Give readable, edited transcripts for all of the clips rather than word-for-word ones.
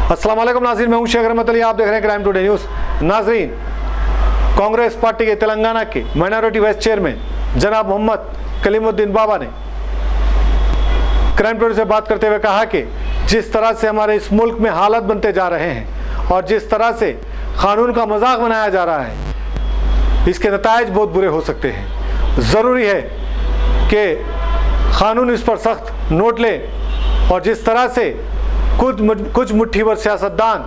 अस्सलाम वालेकुम नाज़रीन, मैं हूं शेख रहमत अली, आप देख रहे हैं क्राइम टुडे न्यूज़। नाज़रीन, कांग्रेस पार्टी के तेलंगाना के माइनॉरिटी वाइस चेयरमैन जनाब मोहम्मद कलीमुद्दीन बाबा ने क्राइम टुडे से बात करते हुए कहा कि जिस तरह से हमारे इस मुल्क में हालात बनते जा रहे हैं और जिस तरह से कानून का मजाक बनाया जा रहा है, इसके नतायज बहुत बुरे हो सकते हैं। ज़रूरी है कि कानून इस पर सख्त नोट ले और जिस तरह से कुछ मुट्ठी भर सियासतदान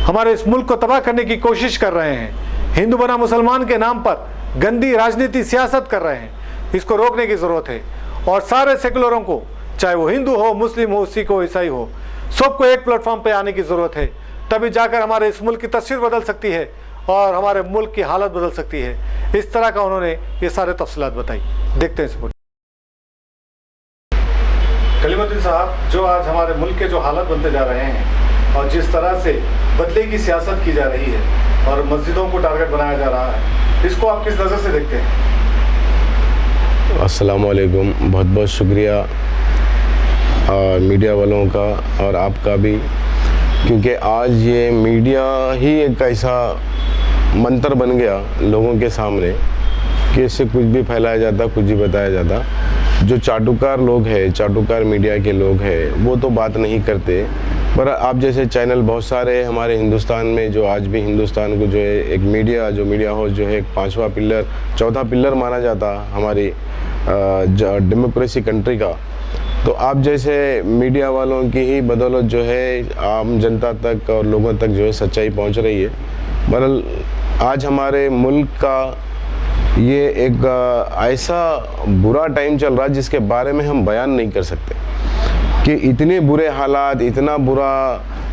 हमारे इस मुल्क को तबाह करने की कोशिश कर रहे हैं, हिंदू बना मुसलमान के नाम पर गंदी राजनीति सियासत कर रहे हैं, इसको रोकने की ज़रूरत है। और सारे सेकुलरों को, चाहे वो हिंदू हो, मुस्लिम हो, सिख हो, ईसाई हो, सबको एक प्लेटफॉर्म पे आने की ज़रूरत है। तभी जाकर हमारे इस मुल्क की तस्वीर बदल सकती है और हमारे मुल्क की हालत बदल सकती है। इस तरह का उन्होंने ये सारे तफसीलात बताई। देखते हैं इस कलीमुद्दीन साहब, जो आज हमारे मुल्क के जो हालात बनते जा रहे हैं और जिस तरह से बदले की सियासत की जा रही है और मस्जिदों को टारगेट बनाया जा रहा है, इसको आप किस नज़र से देखते हैं? अस्सलाम वालेकुम, बहुत बहुत शुक्रिया मीडिया वालों का और आपका भी, क्योंकि आज ये मीडिया ही एक ऐसा मंत्र बन गया लोगों के सामने कि इससे कुछ भी फैलाया जाता, कुछ भी बताया जाता। जो चाटुकार लोग हैं, चाटुकार मीडिया के लोग हैं, वो तो बात नहीं करते, पर आप जैसे चैनल बहुत सारे हमारे हिंदुस्तान में, जो आज भी हिंदुस्तान को जो है एक मीडिया हाउस जो है एक पांचवा पिलर, चौथा पिलर माना जाता हमारी डेमोक्रेसी कंट्री का, तो आप जैसे मीडिया वालों की ही बदौलत जो है आम जनता तक और लोगों तक जो है सच्चाई पहुंच रही है। बहरहाल आज हमारे मुल्क का ये एक ऐसा बुरा टाइम चल रहा है जिसके बारे में हम बयान नहीं कर सकते कि इतने बुरे हालात, इतना बुरा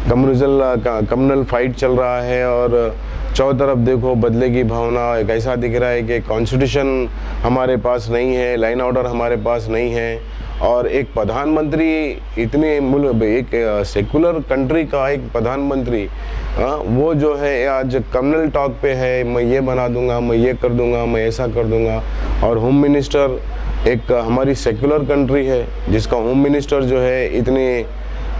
कम्युनल फाइट चल रहा है और चारों तरफ देखो बदले की भावना। एक ऐसा दिख रहा है कि कॉन्स्टिट्यूशन हमारे पास नहीं है, लाइन ऑर्डर हमारे पास नहीं है और एक प्रधानमंत्री इतने एक सेकुलर कंट्री का एक प्रधानमंत्री वो जो है आज कम्युनल टॉक पे है, मैं ये बना दूंगा, मैं ये कर दूंगा, मैं ऐसा कर दूंगा। और होम मिनिस्टर एक हमारी सेकुलर कंट्री है जिसका होम मिनिस्टर जो है इतने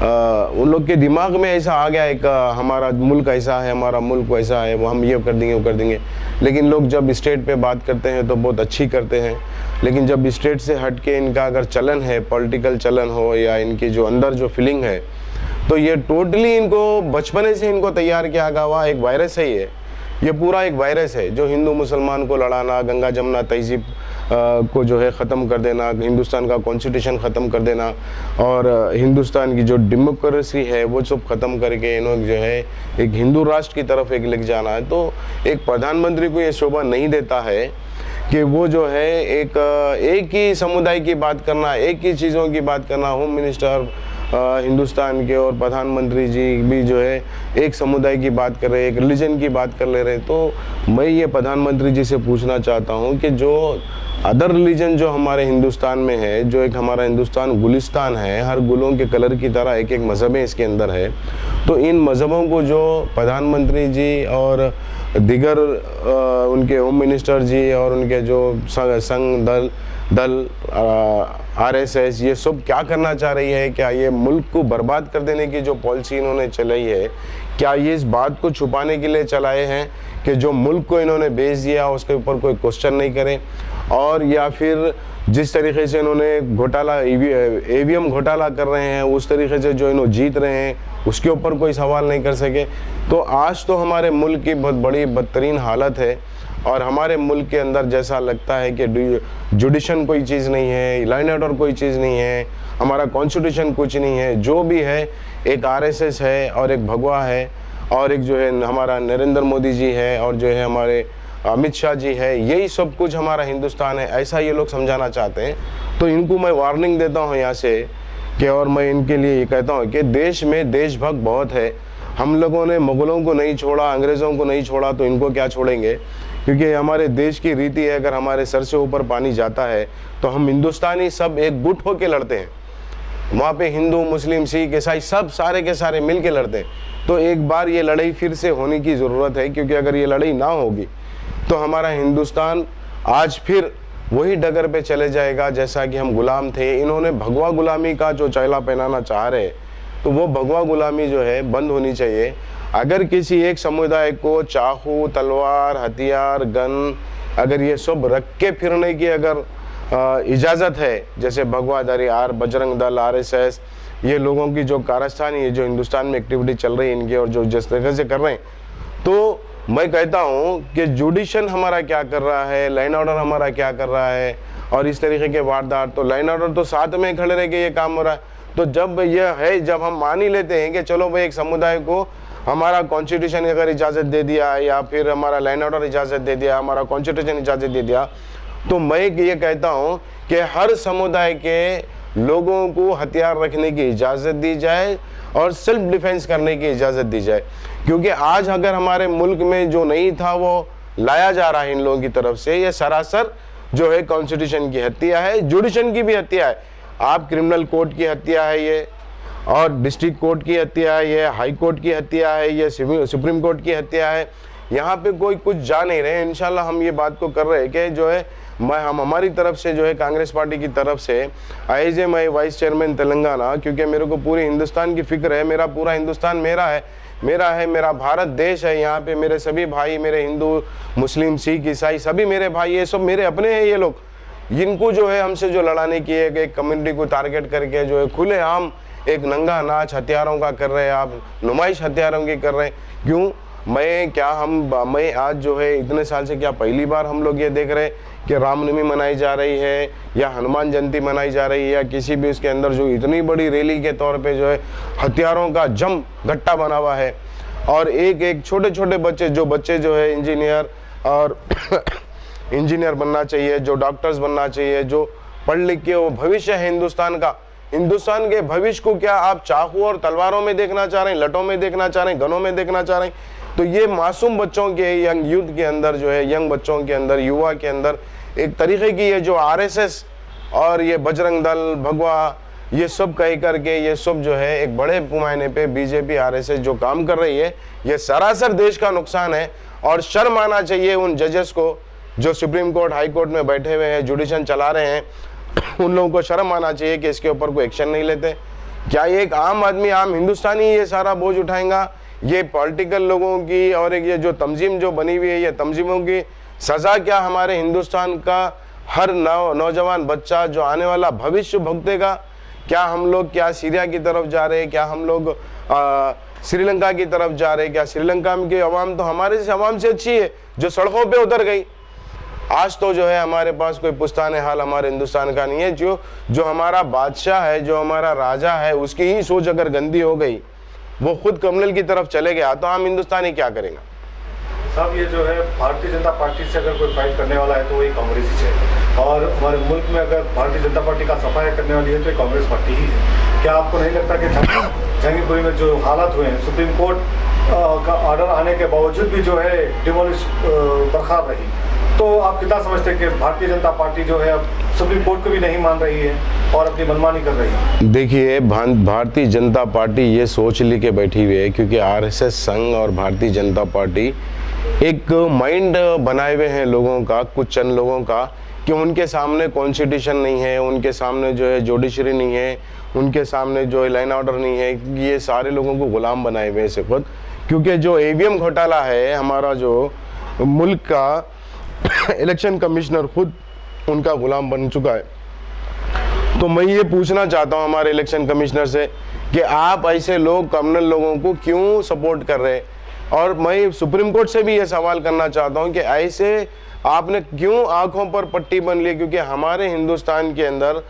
उन लोग के दिमाग में ऐसा आ गया एक हमारा मुल्क ऐसा है, हमारा मुल्क वैसा है, वो हम ये कर देंगे, वो कर देंगे। लेकिन लोग जब स्टेट पे बात करते हैं तो बहुत अच्छी करते हैं, लेकिन जब स्टेट से हट के इनका अगर चलन है, पॉलिटिकल चलन हो या इनकी जो अंदर जो फीलिंग है, तो ये टोटली इनको बचपने से इनको तैयार किया गया हुआ एक वायरस है। ये पूरा एक वायरस है जो हिंदू मुसलमान को लड़ाना, गंगा जमुना तहजीब को जो है ख़त्म कर देना, हिंदुस्तान का कॉन्स्टिट्यूशन ख़त्म कर देना और हिंदुस्तान की जो डेमोक्रेसी है वो सब ख़त्म करके इन्होंने जो है एक हिंदू राष्ट्र की तरफ एक लेके जाना है। तो एक प्रधानमंत्री को ये शोभा नहीं देता है कि वो जो है एक ही समुदाय की बात करना, एक ही चीज़ों की बात करना। होम मिनिस्टर हिंदुस्तान के और प्रधानमंत्री जी भी जो है एक समुदाय की बात कर रहे हैं, एक रिलीजन की बात कर ले रहे हैं। तो मैं ये प्रधानमंत्री जी से पूछना चाहता हूँ कि जो अदर रिलीजन जो हमारे हिंदुस्तान में है, जो एक हमारा हिंदुस्तान गुलिस्तान है, हर गुलों के कलर की तरह एक एक मज़हबें इसके अंदर है, तो इन मज़हबों को जो प्रधानमंत्री जी और दिगर उनके होम मिनिस्टर जी और उनके जो संघ दल RSS ये सब क्या करना चाह रही है? क्या ये मुल्क को बर्बाद कर देने की जो पॉलिसी इन्होंने चलाई है, क्या ये इस बात को छुपाने के लिए चलाए हैं कि जो मुल्क को इन्होंने बेच दिया उसके ऊपर कोई क्वेश्चन नहीं करे, और या फिर जिस तरीके से इन्होंने घोटाला EVM घोटाला कर रहे हैं उस तरीके से जो इन्होंने जीत रहे हैं उसके ऊपर कोई सवाल नहीं कर सके। तो आज तो हमारे मुल्क की बहुत बड़ी बदतरीन हालत है और हमारे मुल्क के अंदर जैसा लगता है कि जुडिशन कोई चीज़ नहीं है, लाइन ऑर्डर कोई चीज़ नहीं है, हमारा कॉन्स्टिट्यूशन कुछ नहीं है, जो भी है एक RSS है और एक भगवा है और एक जो है हमारा नरेंद्र मोदी जी है और जो है हमारे अमित शाह जी है, यही सब कुछ हमारा हिंदुस्तान है, ऐसा ये लोग समझाना चाहते हैं। तो इनको मैं वार्निंग देता हूँ यहाँ से कि, और मैं इनके लिए ये कहता हूँ कि देश में देशभक्त बहुत है। हम लोगों ने मुग़लों को नहीं छोड़ा, अंग्रेज़ों को नहीं छोड़ा, तो इनको क्या छोड़ेंगे? क्योंकि हमारे देश की रीति है, अगर हमारे सर से ऊपर पानी जाता है तो हम हिंदुस्तानी सब एक गुट होके लड़ते हैं। वहाँ पे हिंदू, मुस्लिम, सिख, ईसाई सब सारे के सारे मिल के लड़ते हैं। तो एक बार ये लड़ाई फिर से होने की ज़रूरत है, क्योंकि अगर ये लड़ाई ना होगी तो हमारा हिंदुस्तान आज फिर वही डगर पे चले जाएगा जैसा कि हम गुलाम थे। इन्होंने भगवा गुलामी का जो चैला पहनाना चाह रहे, तो वो भगवा गुलामी जो है बंद होनी चाहिए। अगर किसी एक समुदाय को चाकू, तलवार, हथियार, गन, अगर ये सब रख के फिरने की अगर इजाज़त है, जैसे भगवाधारी, बजरंग दल, RSS, ये लोगों की जो कारस्तानी है, जो हिंदुस्तान में एक्टिविटी चल रही है इनकी, और जो जिस तरह से कर रहे हैं, तो मैं कहता हूँ कि जुडिशन हमारा क्या कर रहा है, लाइन ऑर्डर हमारा क्या कर रहा है, और इस तरीके के वारदात, तो लाइन ऑर्डर तो साथ में खड़े रह के ये काम हो रहा है। तो जब यह है, जब हम मान ही लेते हैं कि चलो भाई एक समुदाय को हमारा कॉन्स्टिट्यूशन अगर इजाज़त दे दिया, या फिर हमारा लाइन ऑर्डर इजाज़त दे दिया, हमारा कॉन्स्टिट्यूशन इजाज़त दे दिया, तो मैं ये कहता हूँ कि हर समुदाय के लोगों को हथियार रखने की इजाज़त दी जाए और सेल्फ डिफेंस करने की इजाज़त दी जाए। क्योंकि आज अगर हमारे मुल्क में जो नहीं था वो लाया जा रहा है इन लोगों की तरफ से, ये सरासर जो है कॉन्स्टिट्यूशन की हत्या है, जुडिशन की भी हत्या है। आप क्रिमिनल कोर्ट की हत्या है ये, और डिस्ट्रिक्ट कोर्ट की हत्या है ये, हाई कोर्ट की हत्या है ये, सुप्रीम कोर्ट की हत्या है। यहाँ पे कोई कुछ जा नहीं रहे। इंशाल्लाह हम ये बात को कर रहे हैं कि जो है हम हमारी तरफ से जो है कांग्रेस पार्टी की तरफ से as a my vice chairman Telangana, क्योंकि मेरे को पूरे हिंदुस्तान की फिक्र है, मेरा पूरा हिंदुस्तान मेरा है, मेरा भारत देश है। यहाँ पे मेरे सभी भाई, मेरे हिंदू, मुस्लिम, सिख, ईसाई सभी मेरे भाई, ये सब मेरे अपने हैं। ये लोग, इनको जो है हमसे जो लड़ाने की एक कम्युनिटी को टारगेट करके जो है खुलेआम एक नंगा नाच हथियारों का कर रहे हैं, आप नुमाइश हथियारों की कर रहे हैं। क्यों? मैं आज जो है इतने साल से क्या पहली बार हम लोग ये देख रहे हैं कि रामनवमी मनाई जा रही है, या हनुमान जयंती मनाई जा रही है, या किसी भी उसके अंदर जो इतनी बड़ी रैली के तौर पे जो है हथियारों का जम घट्टा बना हुआ है। और एक छोटे छोटे बच्चे जो है इंजीनियर और इंजीनियर बनना चाहिए, जो डॉक्टर्स बनना चाहिए, जो पढ़ लिख के वो भविष्य है हिंदुस्तान का, हिंदुस्तान के भविष्य को क्या आप चाकू और तलवारों में देखना चाह रहे हैं, लटों में देखना चाह रहे हैं, गनों में देखना चाह रहे हैं? तो ये मासूम बच्चों के, यंग यूथ के अंदर जो है, यंग बच्चों के अंदर, युवा के अंदर एक तरीके की ये जो RSS और ये बजरंग दल, भगवा, ये सब कह करके ये सब जो है एक बड़े पैमाने पे BJP RSS जो काम कर रही है, ये सरासर देश का नुकसान है। और शर्म आना चाहिए उन जजेस को जो सुप्रीम कोर्ट, हाई कोर्ट में बैठे हुए हैं, जुडिशन चला रहे हैं, उन लोगों को शर्म आना चाहिए कि इसके ऊपर कोई एक्शन नहीं लेते। क्या एक आम आदमी, आम हिंदुस्तानी ये सारा बोझ उठाएगा? ये पॉलिटिकल लोगों की और एक ये जो तंजीम जो बनी हुई है, ये तंजीमों की सज़ा क्या हमारे हिंदुस्तान का हर नौजवान बच्चा जो आने वाला भविष्य भुगतेगा? क्या हम लोग क्या सीरिया की तरफ जा रहे हैं? क्या हम लोग श्रीलंका की तरफ जा रहे हैं? क्या श्रीलंका की अवाम तो हमारे अवाम से अच्छी है जो सड़कों पे उतर गई? आज तो जो है हमारे पास कोई पुश्तान हाल हमारे हिंदुस्तान का नहीं है। जो हमारा बादशाह है, जो हमारा राजा है, उसकी ही सोच अगर गंदी हो गई, वो खुद क्रिमिनल की तरफ चले गया, तो आम हिंदुस्तानी क्या करेगा? साहब, ये जो है भारतीय जनता पार्टी से अगर कोई फाइट करने वाला है तो वही कांग्रेस ही है, और हमारे मुल्क में अगर भारतीय जनता पार्टी का सफाया करने वाली है तो ये कांग्रेस पार्टी ही है। क्या आपको नहीं लगता कि जहांगीरपुरी में जो हालात हुए हैं, सुप्रीम कोर्ट का ऑर्डर आने के बावजूद भी जो है डिमोलिश बरकरार रही, तो आप कितना समझते हैं कि भारतीय जनता पार्टी जो है अब सुप्रीम कोर्ट को भी नहीं मान रही है और अपनी मनमानी कर रही है? देखिए, भारतीय जनता पार्टी ये सोच ली के बैठी हुई है, क्योंकि RSS संघ और भारतीय जनता पार्टी एक माइंड बनाए हुए हैं लोगों का, कुछ चंद लोगों का, कि उनके सामने कॉन्स्टिट्यूशन नहीं है, उनके सामने जो है जुडिशरी नहीं है, उनके सामने जो है लाइन ऑर्डर नहीं है। ये सारे लोगों को गुलाम बनाए हुए हैं खुद, क्योंकि जो EVM घोटाला है, हमारा जो मुल्क का इलेक्शन कमिश्नर खुद उनका गुलाम बन चुका है। तो मैं ये पूछना चाहता हूँ हमारे इलेक्शन कमिश्नर से कि आप ऐसे लोग, कम्युनल लोगों को क्यों सपोर्ट कर रहे हैं? और मैं सुप्रीम कोर्ट से भी ये सवाल करना चाहता हूँ कि ऐसे आपने क्यों आंखों पर पट्टी बन ली? क्योंकि हमारे हिंदुस्तान के अंदर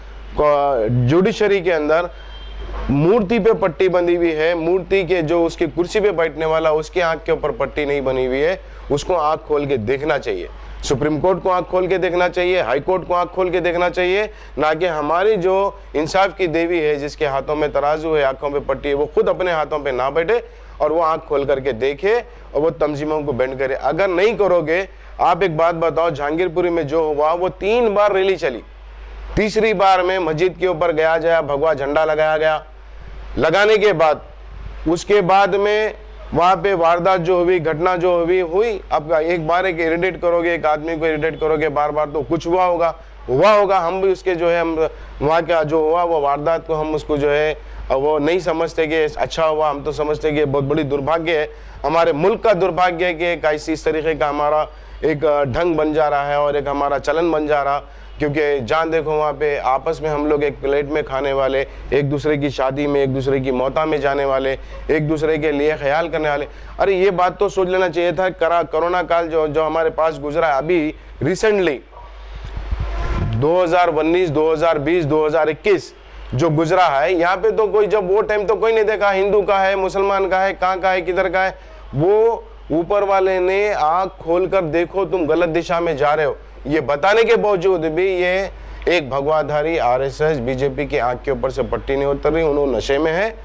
जुडिशरी के अंदर मूर्ति पे पट्टी बंधी हुई है, मूर्ति के जो उसकी कुर्सी पे बैठने वाला, उसके आंख के ऊपर पट्टी नहीं बनी हुई है। उसको आंख खोल के देखना चाहिए, सुप्रीम कोर्ट को आंख खोल के देखना चाहिए, हाई कोर्ट को आंख खोल के देखना चाहिए, ना कि हमारी जो इंसाफ की देवी है, जिसके हाथों में तराजू है, आंखों पे पट्टी है, वो खुद अपने हाथों पे ना बैठे और वो आंख खोल करके देखे और वो तंजीमों को बेंड करे। अगर नहीं करोगे, आप एक बात बताओ, जहांगीरपुरी में जो हुआ वो 3 बार रैली चली, तीसरी बार में मस्जिद के ऊपर गया भगवा झंडा लगाया गया, लगाने के बाद उसके बाद में वहाँ पे वारदात जो हुई, घटना जो हुई। अब एक बार एक इरिटेट करोगे, एक आदमी को इरिटेट करोगे बार बार, तो कुछ हुआ होगा। हम भी उसके जो है, हम वहाँ का जो हुआ वो वारदात को हम उसको जो है और वो नहीं समझते कि अच्छा हुआ। हम तो समझते कि ये बहुत बड़ी दुर्भाग्य है, हमारे मुल्क का दुर्भाग्य है कि एक ऐसी इस तरीके का हमारा एक ढंग बन जा रहा है और एक हमारा चलन बन जा रहा, क्योंकि जहाँ देखो वहाँ पे आपस में हम लोग एक प्लेट में खाने वाले, एक दूसरे की शादी में, एक दूसरे की मौता में जाने वाले, एक दूसरे के लिए ख्याल करने वाले। अरे ये बात तो सोच लेना चाहिए था। कोरोना काल जो हमारे पास गुजरा है अभी रिसेंटली 2019, 2020, 2021 जो गुजरा है, यहाँ पे तो कोई, जब वो टाइम तो कोई नहीं देखा हिंदू का है, मुसलमान का है, कहाँ का है, किधर का है। वो ऊपर वाले ने आँख खोल कर देखो तुम गलत दिशा में जा रहे हो, ये बताने के बावजूद भी ये एक भगवाधारी आरएसएस बीजेपी की आंख के ऊपर से पट्टी नहीं उतर रही। उन्होंने नशे में है,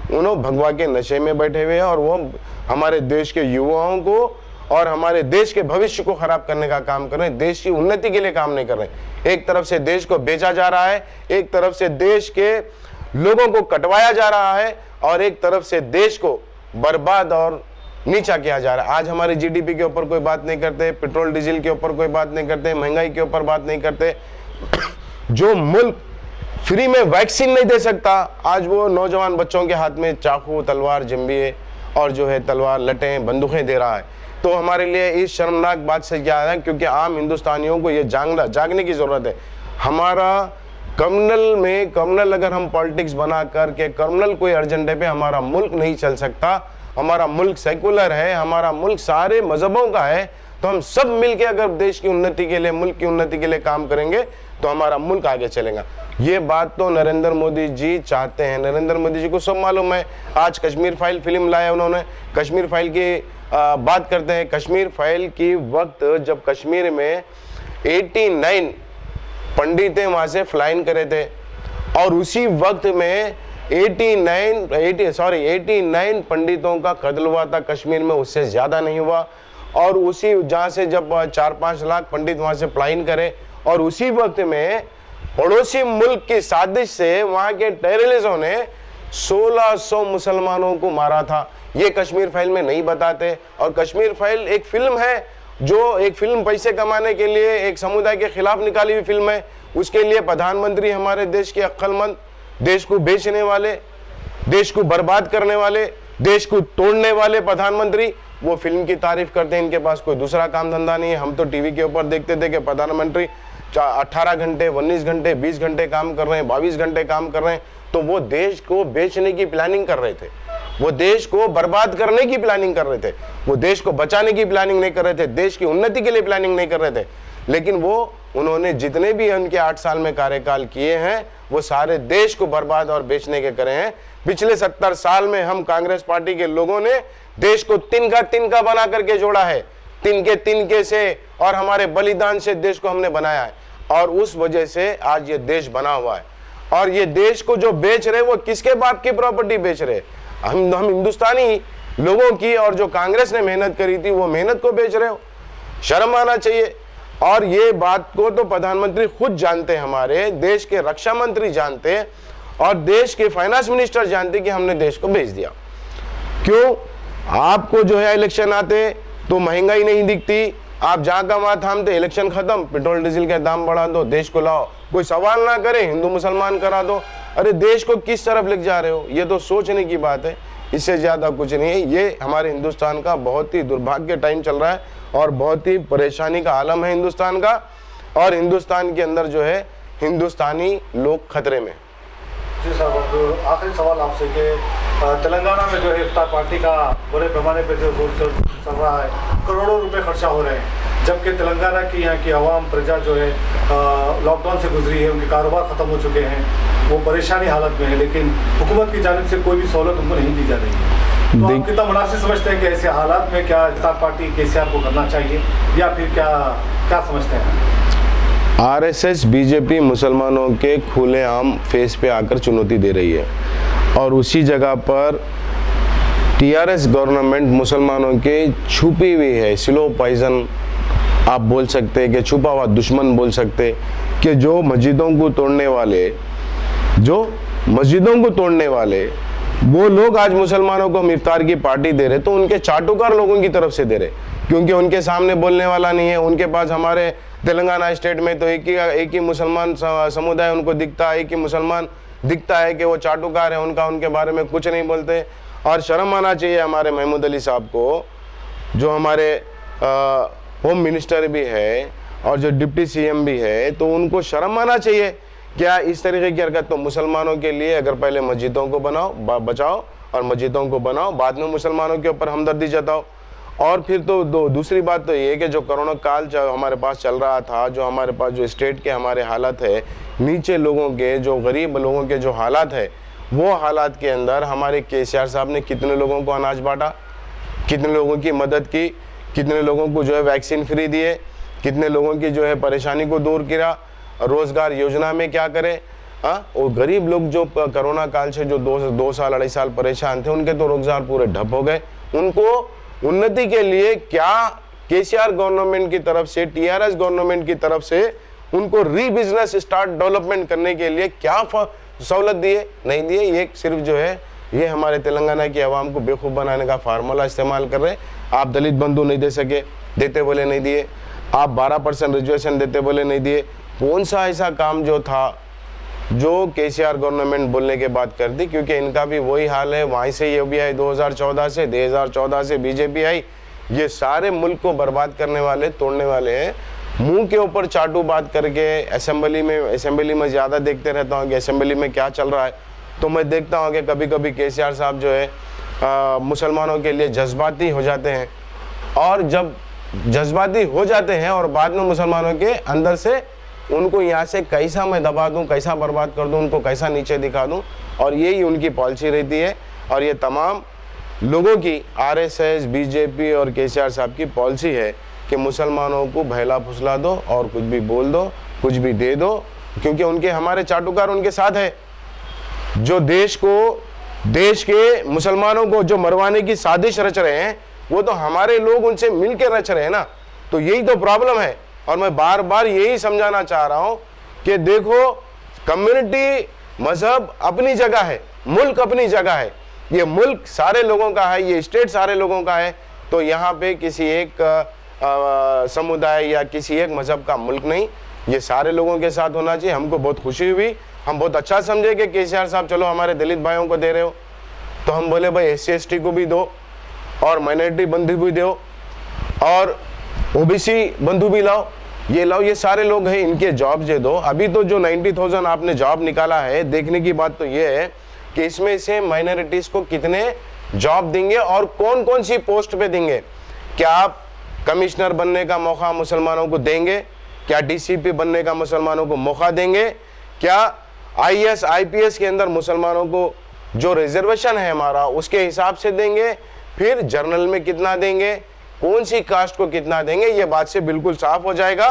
उन्होंने भगवा के नशे में बैठे हुए हैं और वो हमारे देश के युवाओं को और हमारे देश के भविष्य को खराब करने का काम कर रहे हैं, देश की उन्नति के लिए काम नहीं कर रहे। एक तरफ से देश को बेचा जा रहा है, एक तरफ से देश के लोगों को कटवाया जा रहा है और एक तरफ से देश को बर्बाद और नीचा किया जा रहा है। आज हमारे जीडीपी के ऊपर कोई बात नहीं करते, पेट्रोल डीजल के ऊपर कोई बात नहीं करते, महंगाई के ऊपर बात नहीं करते। जो मुल्क फ्री में वैक्सीन नहीं दे सकता, आज वो नौजवान बच्चों के हाथ में चाकू, तलवार, जंबिये और जो है तलवार, लटें, बंदूकें दे रहा है। तो हमारे लिए इस शर्मनाक बात से क्या है, क्योंकि आम हिंदुस्तानियों को ये जागने की जरूरत है। हमारा कम्युनल अगर हम पॉलिटिक्स बना करके कम्युनल कोई एजेंडे पे हमारा मुल्क नहीं चल सकता। हमारा मुल्क सेकुलर है, हमारा मुल्क सारे मजहबों का है। तो हम सब मिलके अगर देश की उन्नति के लिए, मुल्क की उन्नति के लिए काम करेंगे तो हमारा मुल्क आगे चलेगा। ये बात तो नरेंद्र मोदी जी चाहते हैं। नरेंद्र मोदी जी को सब मालूम है। आज कश्मीर फाइल फिल्म लाया उन्होंने, कश्मीर फाइल की बात करते हैं। कश्मीर फाइल की वक्त जब कश्मीर में 89 पंडित वहां से फ्लाइन करे थे और उसी वक्त में 89 पंडितों का कत्ल हुआ था कश्मीर में, उससे ज्यादा नहीं हुआ। और उसी जहां से जब 4-5 लाख पंडित वहां से प्लाइन करे और उसी वक्त में पड़ोसी मुल्क की साजिश से वहां के टेररिस्टों ने 1600 मुसलमानों को मारा था। ये कश्मीर फाइल में नहीं बताते। और कश्मीर फाइल एक फिल्म है, जो एक फिल्म पैसे कमाने के लिए एक समुदाय के खिलाफ निकाली हुई फिल्म है। उसके लिए प्रधानमंत्री हमारे देश के अक्लमंद, देश को बेचने वाले, देश को बर्बाद करने वाले, देश को तोड़ने वाले प्रधानमंत्री वो फिल्म की तारीफ करते हैं। इनके पास कोई दूसरा काम धंधा नहीं है। हम तो टीवी के ऊपर देखते थे कि प्रधानमंत्री 18 घंटे, 19 घंटे, 20 घंटे काम कर रहे हैं, 22 घंटे काम कर रहे हैं। तो वो देश को बेचने की प्लानिंग कर रहे थे, वो देश को बर्बाद करने की प्लानिंग कर रहे थे, वो देश को बचाने की प्लानिंग नहीं कर रहे थे, देश की उन्नति के लिए प्लानिंग नहीं कर रहे थे। लेकिन वो उन्होंने जितने भी उनके 8 साल में कार्यकाल किए हैं वो सारे देश को बर्बाद और बेचने के करे हैं। पिछले 70 साल में हम कांग्रेस पार्टी के लोगों ने देश को तिनका बना करके जोड़ा है, तिनके से और हमारे बलिदान से देश को हमने बनाया है। और उस वजह से आज ये देश बना हुआ है। और ये देश को जो बेच रहे वो किसके बाप की प्रॉपर्टी बेच रहे? हम हिंदुस्तानी लोगों की, और जो कांग्रेस ने मेहनत करी थी वो मेहनत को बेच रहे हो। शर्म आना चाहिए। और ये बात को तो प्रधानमंत्री खुद जानते हैं, हमारे देश के रक्षा मंत्री जानते हैं और देश के फाइनेंस मिनिस्टर जानते कि हमने देश को बेच दिया। क्यों? आपको जो है इलेक्शन आते तो महंगाई नहीं दिखती, आप जहाँ का वहाँ थामते, इलेक्शन खत्म, पेट्रोल डीजल के दाम बढ़ा दो, देश को लाओ, कोई सवाल ना करे, हिंदू मुसलमान करा दो। अरे देश को किस तरफ ले जा रहे हो? ये तो सोचने की बात है, इससे ज़्यादा कुछ नहीं है। ये हमारे हिंदुस्तान का बहुत ही दुर्भाग्य टाइम चल रहा है और बहुत ही परेशानी का आलम है हिंदुस्तान का। और हिंदुस्तान के अंदर जो है हिंदुस्तानी लोग खतरे में। जी साहब, आखिरी सवाल आपसे कि तेलंगाना में जो है इफ्तार पार्टी का बड़े पैमाने पर जो जोर चल रहा है, करोड़ों रुपए खर्चा हो रहे हैं, जबकि तेलंगाना की यहाँ की आवाम प्रजा जो है लॉकडाउन से गुजरी है, उनके कारोबार ख़त्म हो चुके हैं, वो परेशानी हालत में है, लेकिन हुकूमत की जानिब से कोई भी सहूलत उनको नहीं दी जा रही है। तो आप कितना मुनासिब समझते हैं कि ऐसे हालात में क्या इफ्तार पार्टी केसीआर को करना चाहिए, या फिर क्या समझते हैं? आरएसएस बीजेपी मुसलमानों के खुलेआम फेस पे आकर चुनौती दे रही है और उसी जगह पर टीआरएस गवर्नमेंट मुसलमानों के छुपी हुई है स्लो पॉइजन आप बोल सकते हैं, कि छुपा हुआ दुश्मन बोल सकते, कि जो मस्जिदों को तोड़ने वाले वो लोग आज मुसलमानों को हम इफ्तार की पार्टी दे रहे, तो उनके चाटुकार लोगों की तरफ से दे रहे, क्योंकि उनके सामने बोलने वाला नहीं है। उनके पास हमारे तेलंगाना स्टेट में तो एक ही मुसलमान समुदाय उनको दिखता है, एक ही मुसलमान दिखता है कि वो चाटुकार है, उनके बारे में कुछ नहीं बोलते। और शर्म आना चाहिए हमारे महमूद अली साहब को, जो हमारे होम मिनिस्टर भी है और जो डिप्टी सीएम भी है, तो उनको शर्म आना चाहिए। क्या इस तरीके की हरकत? तो मुसलमानों के लिए अगर पहले मस्जिदों को बनाओ, बचाओ और मस्जिदों को बनाओ, बाद में मुसलमानों के ऊपर हमदर्दी जताओ। और फिर तो दूसरी बात तो ये कि जो कोरोना काल जो हमारे पास चल रहा था, जो हमारे पास जो स्टेट के हमारे हालात है, नीचे लोगों के, जो गरीब लोगों के जो हालात है, वो हालात के अंदर हमारे केसीआर साहब ने कितने लोगों को अनाज बांटा, कितने लोगों की मदद की, कितने लोगों को जो है वैक्सीन फ्री दिए, कितने लोगों की जो है परेशानी को दूर किया, रोजगार योजना में क्या करे। और गरीब लोग जो कोरोना काल से जो 2 साल 2.5 साल परेशान थे, उनके तो रोजगार पूरे ठप हो गए। उनको उन्नति के लिए क्या केसीआर गवर्नमेंट की तरफ से, टीआरएस गवर्नमेंट की तरफ से उनको री बिजनेस स्टार्ट डेवलपमेंट करने के लिए क्या सहूलत दिए? नहीं दिए। ये सिर्फ जो है ये हमारे तेलंगाना की आवाम को बेवकूफ़ बनाने का फार्मूला इस्तेमाल कर रहे। आप दलित बंधु नहीं दे सके, देते बोले नहीं दिए। आप 12% रिजर्वेशन देते बोले नहीं दिए। कौन सा ऐसा काम जो था जो केसीआर गवर्नमेंट बोलने के बाद कर दी? क्योंकि इनका भी वही हाल है, वहीं से ये भी आई 2014 से बीजेपी आई। ये सारे मुल्क को बर्बाद करने वाले, तोड़ने वाले हैं। मुंह के ऊपर चाटू बात करके असेंबली में ज़्यादा देखते रहता हूँ कि असेंबली में क्या चल रहा है। तो मैं देखता हूँ कि कभी कभी केसीआर साहब जो है मुसलमानों के लिए जज्बाती हो जाते हैं, और जब जज्बाती हो जाते हैं और बाद में मुसलमानों के अंदर से उनको यहाँ से कैसा मैं दबा दूँ, कैसा बर्बाद कर दूँ, उनको कैसा नीचे दिखा दूँ, और यही उनकी पॉलिसी रहती है। और ये तमाम लोगों की, आरएसएस, बीजेपी और केसीआर साहब की पॉलिसी है कि मुसलमानों को बहला फुसला दो और कुछ भी बोल दो, कुछ भी दे दो, क्योंकि उनके हमारे चाटुकार उनके साथ है, जो देश के मुसलमानों को जो मरवाने की साजिश रच रहे हैं, वो तो हमारे लोग उनसे मिलकर रच रहे हैं ना। तो यही तो प्रॉब्लम है। और मैं बार बार यही समझाना चाह रहा हूं कि देखो, कम्युनिटी, मजहब अपनी जगह है, मुल्क अपनी जगह है। ये मुल्क सारे लोगों का है, ये स्टेट सारे लोगों का है। तो यहाँ पे किसी एक समुदाय या किसी एक मजहब का मुल्क नहीं, ये सारे लोगों के साथ होना चाहिए। हमको बहुत खुशी हुई, हम बहुत अच्छा समझे कि केसीआर साहब चलो हमारे दलित भाइयों को दे रहे हो, तो हम बोले भाई SC/ST को भी दो और माइनॉरिटी बंधु भी दो और OBC बंधु भी लाओ, ये लाओ, ये सारे लोग हैं, इनके जॉब दे दो। अभी तो जो 90,000 आपने जॉब निकाला है, देखने की बात तो ये है कि इसमें से माइनॉरिटीज को कितने जॉब देंगे और कौन कौन सी पोस्ट पे देंगे। क्या आप कमिश्नर बनने का मौका मुसलमानों को देंगे? क्या DCP बनने का मुसलमानों को मौका देंगे? क्या IAS IPS के अंदर मुसलमानों को जो रिजर्वेशन है हमारा, उसके हिसाब से देंगे? फिर जर्नल में कितना देंगे, कौन सी कास्ट को कितना देंगे? ये बात से बिल्कुल साफ हो जाएगा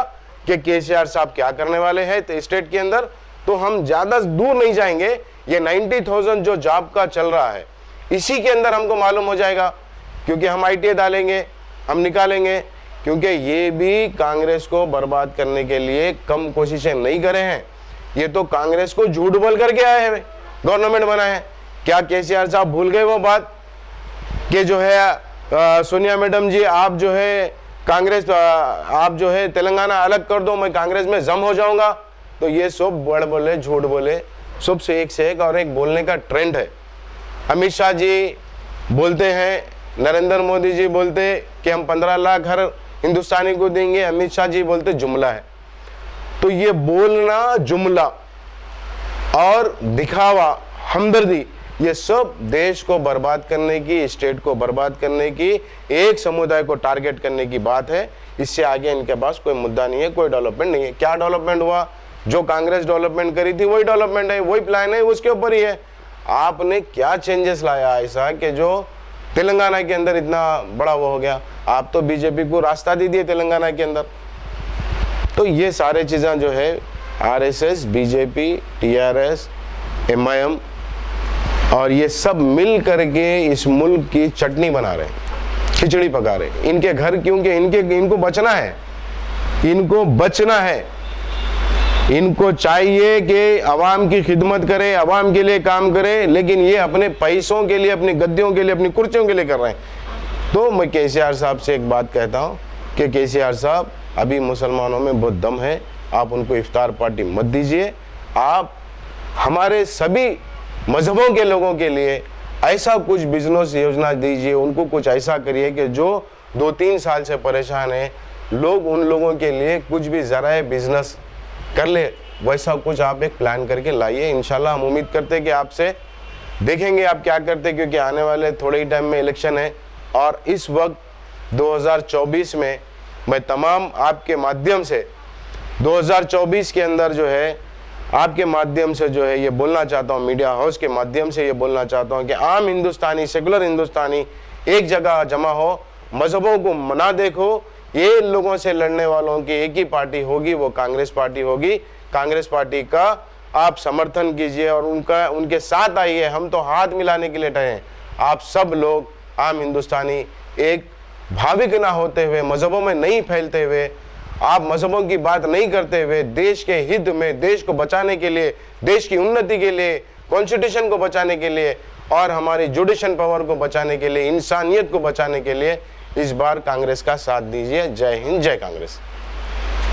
कि केसीआर साहब क्या करने वाले हैं तो स्टेट के अंदर। तो हम ज़्यादा दूर नहीं जाएंगे, ये 90,000 जो जॉब का चल रहा है, इसी के अंदर हमको मालूम हो जाएगा, क्योंकि हम ITA डालेंगे, हम निकालेंगे। क्योंकि ये भी कांग्रेस को बर्बाद करने के लिए कम कोशिशें नहीं करे हैं, ये तो कांग्रेस को झूठ बोल करके आए हैं, गवर्नमेंट बनाए हैं। क्या केसीआर साहब भूल गए वो बात कि जो है सोनिया मैडम जी, आप जो है कांग्रेस, आप जो है तेलंगाना अलग कर दो, मैं कांग्रेस में जम हो जाऊंगा? तो ये सब बड़ बोले, झूठ बोले, सब से एक और एक बोलने का ट्रेंड है। अमित शाह जी बोलते हैं, नरेंद्र मोदी जी बोलते कि हम 15 लाख हर हिंदुस्तानी को देंगे, अमित शाह जी बोलते जुमला है। तो ये बोलना, जुमला और दिखावा, हमदर्दी, ये सब देश को बर्बाद करने की, स्टेट को बर्बाद करने की, एक समुदाय को टारगेट करने की बात है। इससे आगे इनके पास कोई मुद्दा नहीं है, कोई डेवलपमेंट नहीं है। क्या डेवलपमेंट हुआ? जो कांग्रेस डेवलपमेंट करी थी वही डेवलपमेंट है, वही प्लान है, उसके ऊपर ही है। आपने क्या चेंजेस लाया ऐसा कि जो तेलंगाना के अंदर इतना बड़ा वो हो गया? आप तो बीजेपी को रास्ता दे दिए तेलंगाना के अंदर। तो ये सारे चीज़ें जो है RSS, बीजेपी, TRS, MIM और ये सब मिल करके इस मुल्क की चटनी बना रहे हैं, खिचड़ी पका रहे हैं। इनके घर, क्योंकि इनको बचना है, इनको बचना है। इनको चाहिए कि आवाम की खिदमत करे, आवाम के लिए काम करे, लेकिन ये अपने पैसों के लिए, अपनी गद्दियों के लिए, अपनी कुर्सियों के लिए कर रहे हैं। तो मैं केसीआर साहब से एक बात कहता हूँ कि केसीआर साहब, अभी मुसलमानों में बहुत दम है, आप उनको इफ्तार पार्टी मत दीजिए। आप हमारे सभी मजहबों के लोगों के लिए ऐसा कुछ बिजनेस योजना दीजिए, उनको कुछ ऐसा करिए कि जो 2-3 साल से परेशान है लोग, उन लोगों के लिए कुछ भी ज़रा बिजनेस कर ले, वैसा कुछ आप एक प्लान करके लाइए। इंशाल्लाह हम उम्मीद करते हैं कि आपसे देखेंगे आप क्या करते, क्योंकि आने वाले थोड़े ही टाइम में इलेक्शन है और इस वक्त 2024 में मैं तमाम आपके माध्यम से 2024 के अंदर जो है आपके माध्यम से जो है ये बोलना चाहता हूँ, मीडिया हाउस के माध्यम से ये बोलना चाहता हूँ कि आम हिंदुस्तानी, सेकुलर हिंदुस्तानी एक जगह जमा हो, मजहबों को मना देखो। ये लोगों से लड़ने वालों की एक ही पार्टी होगी, वो कांग्रेस पार्टी होगी। कांग्रेस पार्टी का आप समर्थन कीजिए और उनके साथ आइए। हम तो हाथ मिलाने के लिए ठहरे हैं। आप सब लोग आम हिंदुस्तानी एक भाविक ना होते हुए, मजहबों में नहीं फैलते हुए, आप मजहबों की बात नहीं करते हुए, देश के हित में, देश को बचाने के लिए, देश की उन्नति के लिए, कॉन्स्टिट्यूशन को बचाने के लिए और हमारी जुडिशल पावर को बचाने के लिए, इंसानियत को बचाने के लिए इस बार कांग्रेस का साथ दीजिए। जय हिंद, जय कांग्रेस।